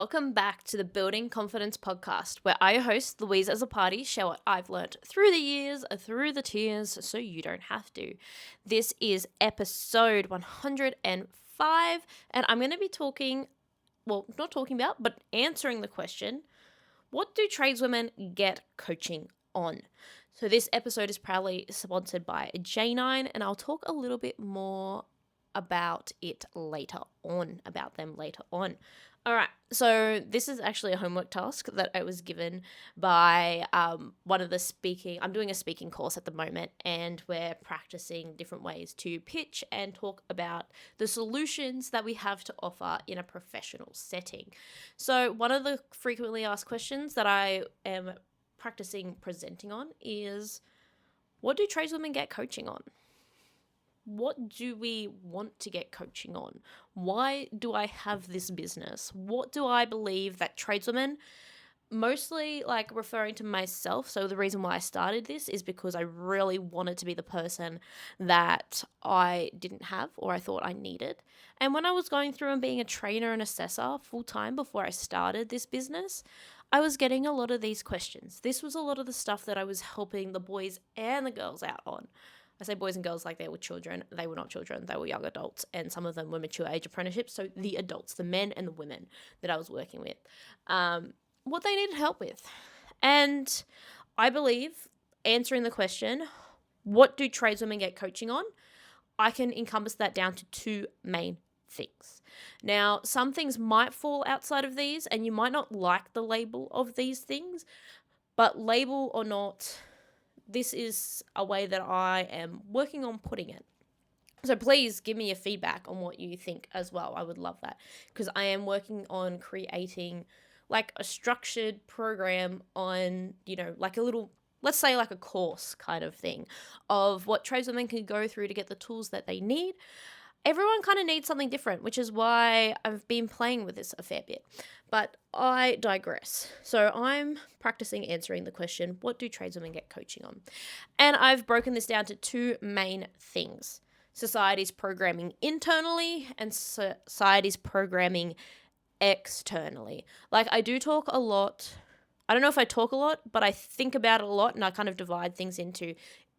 Welcome back to the Building Confidence podcast, where I host Louise as a party, share what I've learned through the years, through the tears, so you don't have to. This is episode 105, and I'm going to be but answering the question, what do tradeswomen get coaching on? So this episode is proudly sponsored by Jnine, and I'll talk a little bit more about them later on. All right, so this is actually a homework task that I was given by I'm doing a speaking course at the moment, and we're practicing different ways to pitch and talk about the solutions that we have to offer in a professional setting. So one of the frequently asked questions that I am practicing presenting on is, what do tradeswomen get coaching on? What do we want to get coaching on? Why do I have this business? What do I believe that tradeswomen, mostly like referring to myself, so the reason why I started this is because I really wanted to be the person that I didn't have or I thought I needed. And when I was going through and being a trainer and assessor full time before I started this business, I was getting a lot of these questions. This was a lot of the stuff that I was helping the boys and the girls out on. I say boys and girls like they were children. They were not children. They were young adults, and some of them were mature age apprenticeships. So the adults, the men and the women that I was working with, what they needed help with. And I believe answering the question, what do tradeswomen get coaching on? I can encompass that down to two main things. Now, some things might fall outside of these, and you might not like the label of these things, but label or not, this is a way that I am working on putting it. So please give me your feedback on what you think as well. I would love that, because I am working on creating like a structured program on, like a little, let's say like a course kind of thing of what tradeswomen can go through to get the tools that they need. Everyone kind of needs something different, which is why I've been playing with this a fair bit. But I digress. So I'm practicing answering the question, what do tradeswomen get coaching on? And I've broken this down to two main things: society's programming internally and society's programming externally. Like, I do talk a lot. I don't know if I talk a lot, but I think about it a lot, and I kind of divide things into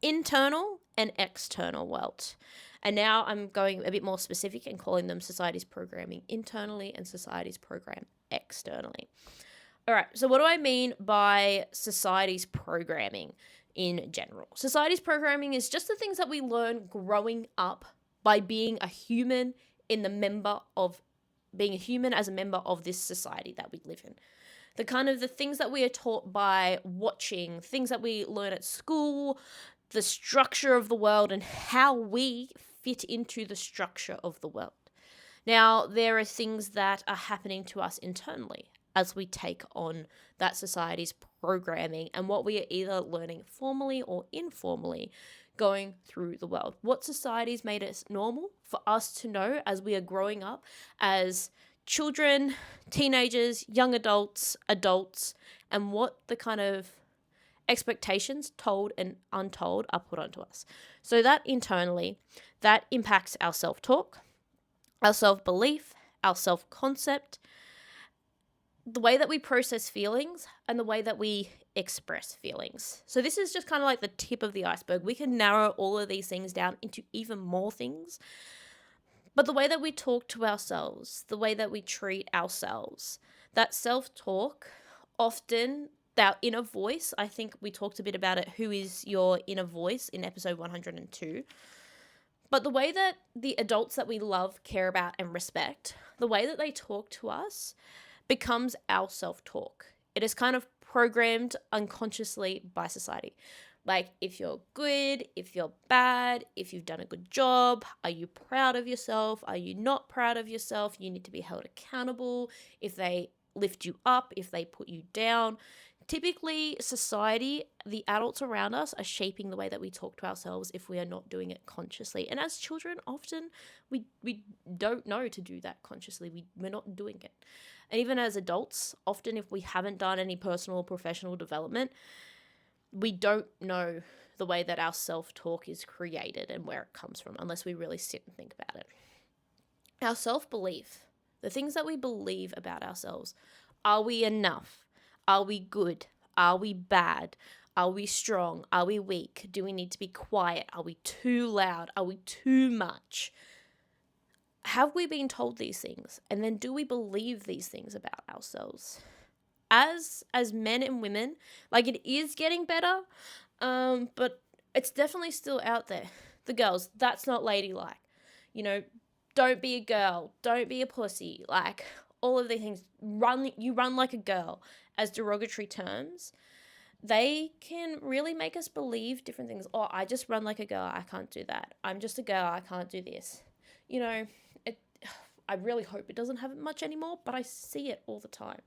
internal and external world. And now I'm going a bit more specific and calling them society's programming internally and society's program externally. All right, so what do I mean by society's programming in general? Society's programming is just the things that we learn growing up by being a human being a human as a member of this society that we live in. The things that we are taught by watching, things that we learn at school, the structure of the world and how we fit into the structure of the world. Now, there are things that are happening to us internally as we take on that society's programming and what we are either learning formally or informally going through the world. What society's made it normal for us to know as we are growing up as children, teenagers, young adults, and what the kind of expectations, told and untold, are put onto us. So that internally, that impacts our self-talk, our self-belief, our self-concept, the way that we process feelings, and the way that we express feelings. So this is just kind of like the tip of the iceberg. We can narrow all of these things down into even more things. But the way that we talk to ourselves, the way that we treat ourselves, that self-talk, often our inner voice, I think we talked a bit about it, who is your inner voice, in episode 102. But the way that the adults that we love, care about, and respect, the way that they talk to us becomes our self-talk. It is kind of programmed unconsciously by society. Like, if you're good, if you're bad, if you've done a good job, are you proud of yourself? Are you not proud of yourself? You need to be held accountable. If they lift you up, if they put you down. Typically, society, the adults around us, are shaping the way that we talk to ourselves if we are not doing it consciously. And as children, often we don't know to do that consciously. We're not doing it. And even as adults, often if we haven't done any personal or professional development, we don't know the way that our self-talk is created and where it comes from unless we really sit and think about it. Our self-belief the things that we believe about ourselves. Are we enough? Are we good? Are we bad? Are we strong? Are we weak? Do we need to be quiet? Are we too loud? Are we too much? Have we been told these things? And then do we believe these things about ourselves? As men and women, like, it is getting better, but it's definitely still out there. The girls, that's not ladylike. You know, don't be a girl, don't be a pussy, like all of these things. You run like a girl as derogatory terms. They can really make us believe different things. Oh, I just run like a girl, I can't do that. I'm just a girl, I can't do this. You know, it. I really hope it doesn't have it much anymore, but I see it all the time.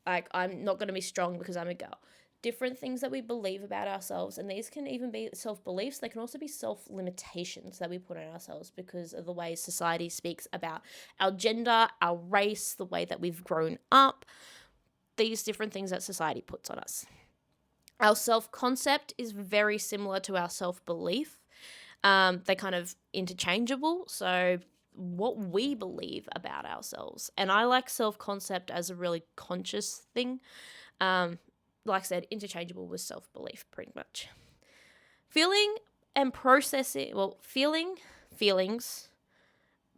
Like, I'm not going to be strong because I'm a girl. Different things that we believe about ourselves, and these can even be self-beliefs. They can also be self-limitations that we put on ourselves because of the way society speaks about our gender, our race, the way that we've grown up, these different things that society puts on us. Our self-concept is very similar to our self-belief. They're kind of interchangeable, so what we believe about ourselves. And I like self-concept as a really conscious thing. Like I said, interchangeable with self-belief, pretty much. Feeling and processing, feelings,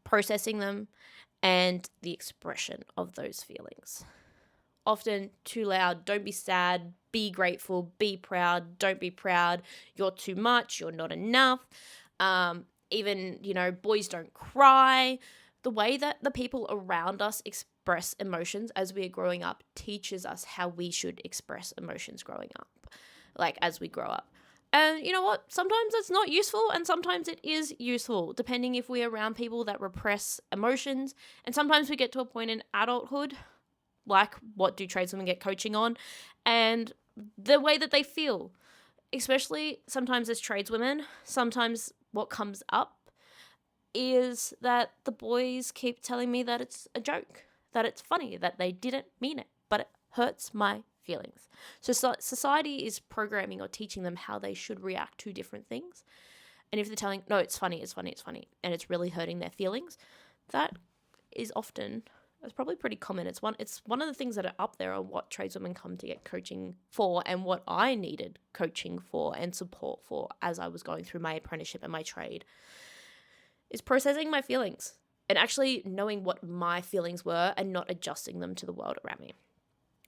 processing them, and the expression of those feelings. Often too loud, don't be sad, be grateful, be proud, don't be proud, you're too much, you're not enough. Even, boys don't cry. The way that the people around us express emotions as we are growing up teaches us how we should express emotions growing up, like as we grow up. And you know what? Sometimes it's not useful and sometimes it is useful, depending if we're around people that repress emotions. And sometimes we get to a point in adulthood, like what do tradeswomen get coaching on, and the way that they feel. Especially sometimes as tradeswomen, sometimes what comes up is that the boys keep telling me that it's a joke, that it's funny, that they didn't mean it, but it hurts my feelings. So society is programming or teaching them how they should react to different things. And if they're telling, no, it's funny, and it's really hurting their feelings, that is often, it's probably pretty common. It's one of the things that are up there on what tradeswomen come to get coaching for, and what I needed coaching for and support for as I was going through my apprenticeship and my trade, is processing my feelings and actually knowing what my feelings were and not adjusting them to the world around me.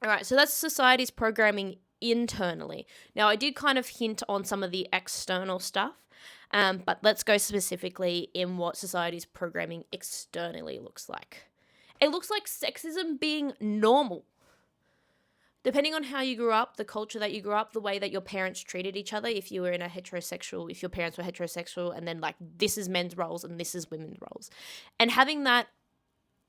All right, so that's society's programming internally. Now, I did kind of hint on some of the external stuff, but let's go specifically in what society's programming externally looks like. It looks like sexism being normal. Depending on how you grew up, the culture that you grew up, the way that your parents treated each other, if you were in a heterosexual, if your parents were heterosexual, and then like this is men's roles and this is women's roles. And having that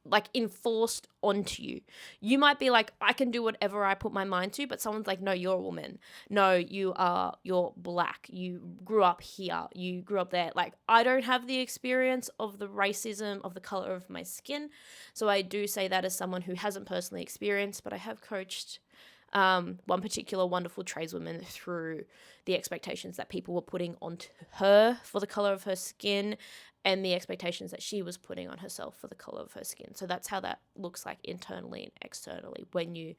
like enforced onto you. You might be like, I can do whatever I put my mind to, but someone's like, no, you're a woman. No, you're black. You grew up here. You grew up there. Like, I don't have the experience of the racism of the color of my skin. So I do say that as someone who hasn't personally experienced, but I have coached one particular wonderful tradeswoman through the expectations that people were putting onto her for the color of her skin, and the expectations that she was putting on herself for the color of her skin. So that's how that looks like internally and externally. When you,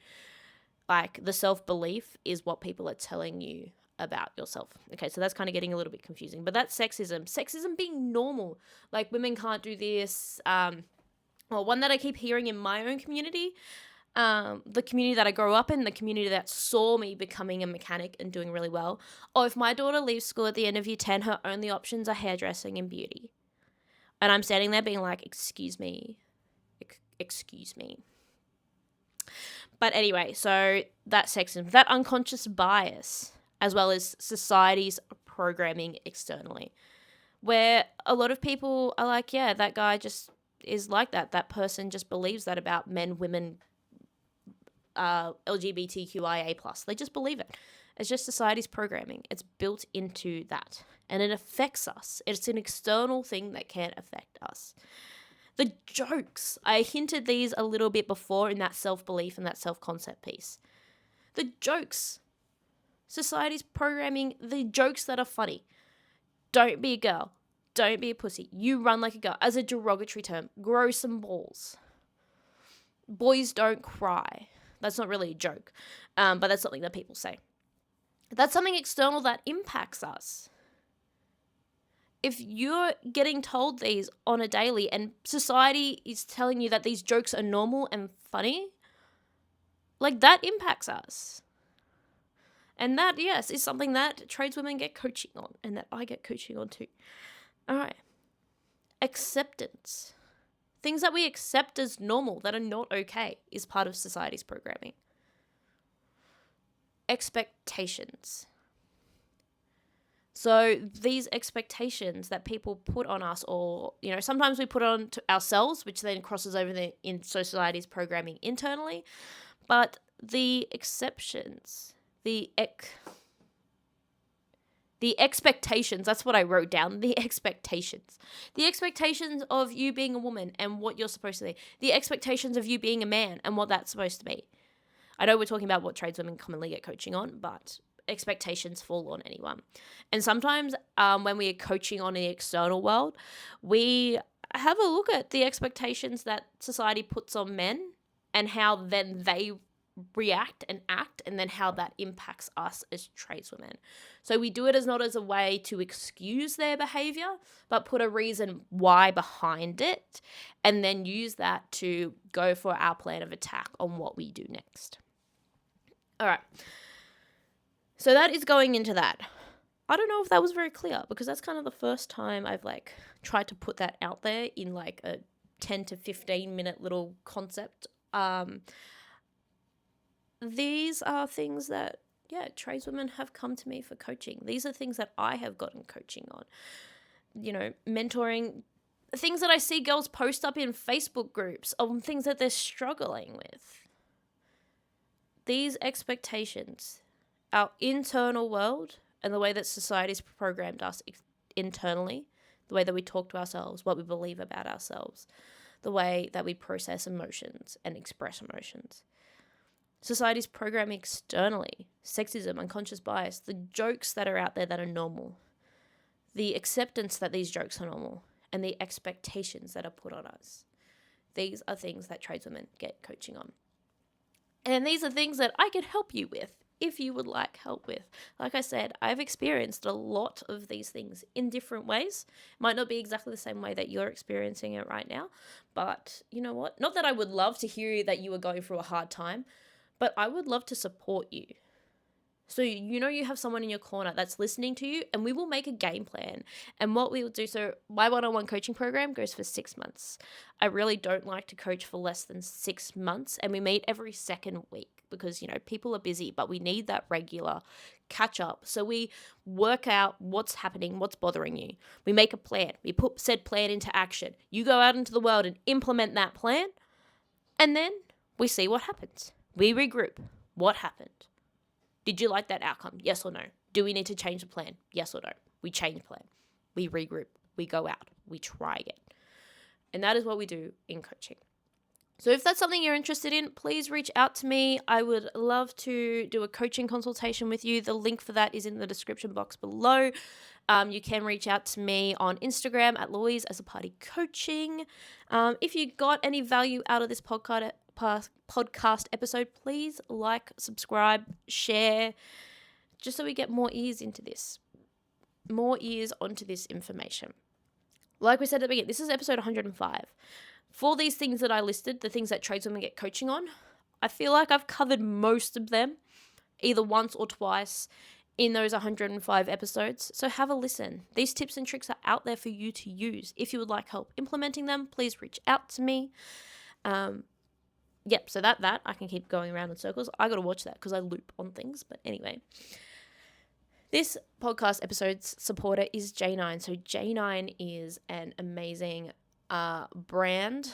like, the self-belief is what people are telling you about yourself. Okay, so that's kind of getting a little bit confusing. But that's sexism. Sexism being normal. Like, women can't do this. One that I keep hearing in my own community, the community that I grew up in, the community that saw me becoming a mechanic and doing really well. Oh, if my daughter leaves school at the end of year 10, her only options are hairdressing and beauty. And I'm standing there being like, excuse me. But anyway, so that sexism, that unconscious bias, as well as society's programming externally, where a lot of people are like, yeah, that guy just is like that. That person just believes that about men, women, LGBTQIA+. They just believe it. It's just society's programming. It's built into that. And it affects us. It's an external thing that can affect us. The jokes. I hinted these a little bit before in that self-belief and that self-concept piece. The jokes. Society's programming the jokes that are funny. Don't be a girl. Don't be a pussy. You run like a girl. As a derogatory term. Grow some balls. boys don't cry. That's not really a joke, but that's something that people say. That's something external that impacts us. If you're getting told these on a daily and society is telling you that these jokes are normal and funny, like that impacts us. And that, yes, is something that tradeswomen get coaching on and that I get coaching on too. All right. Acceptance. Things that we accept as normal that are not okay is part of society's programming. Expectations. So these expectations that people put on us, or, sometimes we put on to ourselves, which then crosses over in society's programming internally. But the exceptions, the expectations, that's what I wrote down, the expectations. The expectations of you being a woman and what you're supposed to be. The expectations of you being a man and what that's supposed to be. I know we're talking about what tradeswomen commonly get coaching on, but expectations fall on anyone. And sometimes when we are coaching on the external world, we have a look at the expectations that society puts on men and how then they react and act, and then how that impacts us as tradeswomen. So we do it as not as a way to excuse their behavior, but put a reason why behind it, and then use that to go for our plan of attack on what we do next. All right. So that is going into that. I don't know if that was very clear, because that's kind of the first time I've tried to put that out there in a 10 to 15 minute little concept. These are things that, tradeswomen have come to me for coaching. These are things that I have gotten coaching on. Mentoring, things that I see girls post up in Facebook groups on things that they're struggling with. These expectations, our internal world, and the way that society's programmed us internally, the way that we talk to ourselves, what we believe about ourselves, the way that we process emotions and express emotions. Society's programming externally, sexism, unconscious bias, the jokes that are out there that are normal, the acceptance that these jokes are normal, and the expectations that are put on us. These are things that tradeswomen get coaching on. And these are things that I can help you with if you would like help with. Like I said, I've experienced a lot of these things in different ways. Might not be exactly the same way that you're experiencing it right now, but you know what? Not that I would love to hear that you were going through a hard time, but I would love to support you. So you have someone in your corner that's listening to you, and we will make a game plan. And what we will do, so my one-on-one coaching program goes for 6 months. I really don't like to coach for less than 6 months, and we meet every second week because, people are busy, but we need that regular catch up. So we work out what's happening, what's bothering you. We make a plan. We put said plan into action. You go out into the world and implement that plan, and then we see what happens. We regroup. What happened? Did you like that outcome? Yes or no? Do we need to change the plan? Yes or no? We change the plan. We regroup. We go out. We try again. And that is what we do in coaching. So if that's something you're interested in, please reach out to me. I would love to do a coaching consultation with you. The link for that is in the description box below. You can reach out to me on Instagram at Louise as a party coaching. If you got any value out of this podcast episode, please like, subscribe, share, just so we get more ears into this, more ears onto this information. Like we said at the beginning, this is episode 105. For these things that I listed, the things that tradeswomen get coaching on, I feel like I've covered most of them either once or twice in those 105 episodes. So have a listen. These tips and tricks are out there for you to use. If you would like help implementing them, please reach out to me. So that I can keep going around in circles. I got to watch that because I loop on things. But anyway, this podcast episode's supporter is Jnine. So Jnine is an amazing brand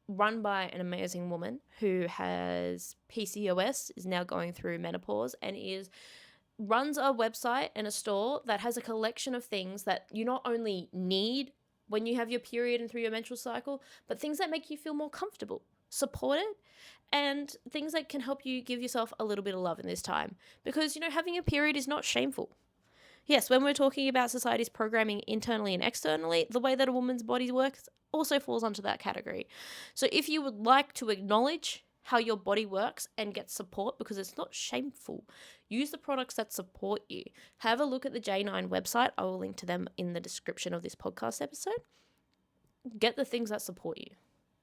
run by an amazing woman who has PCOS, is now going through menopause, and runs a website and a store that has a collection of things that you not only need when you have your period and through your menstrual cycle, but things that make you feel more comfortable, supported, and things that can help you give yourself a little bit of love in this time. Because, having a period is not shameful. Yes, when we're talking about society's programming internally and externally, the way that a woman's body works also falls under that category. So if you would like to acknowledge how your body works and get support, because it's not shameful, use the products that support you. Have a look at the Jnine website. I will link to them in the description of this podcast episode. Get the things that support you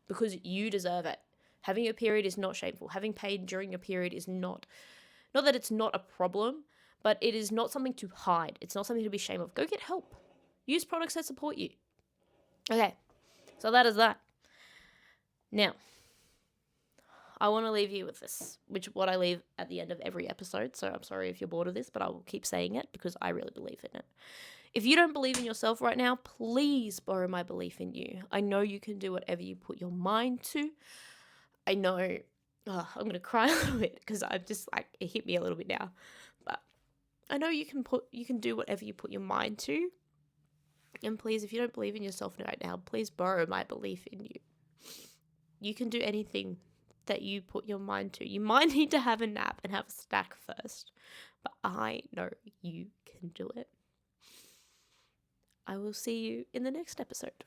because you deserve it. Having your period is not shameful. Having pain during your period is not that it's not a problem, but it is not something to hide. It's not something to be ashamed of. Go get help. Use products that support you. Okay, so that is that. Now, I want to leave you with this, which what I leave at the end of every episode. So I'm sorry if you're bored of this, but I will keep saying it because I really believe in it. If you don't believe in yourself right now, please borrow my belief in you. I know you can do whatever you put your mind to. I know, I'm going to cry a little bit because I'm just like, it hit me a little bit now. But I know you can do whatever you put your mind to. And please, if you don't believe in yourself right now, please borrow my belief in you. You can do anything that you put your mind to. You might need to have a nap and have a snack first, but I know you can do it. I will see you in the next episode.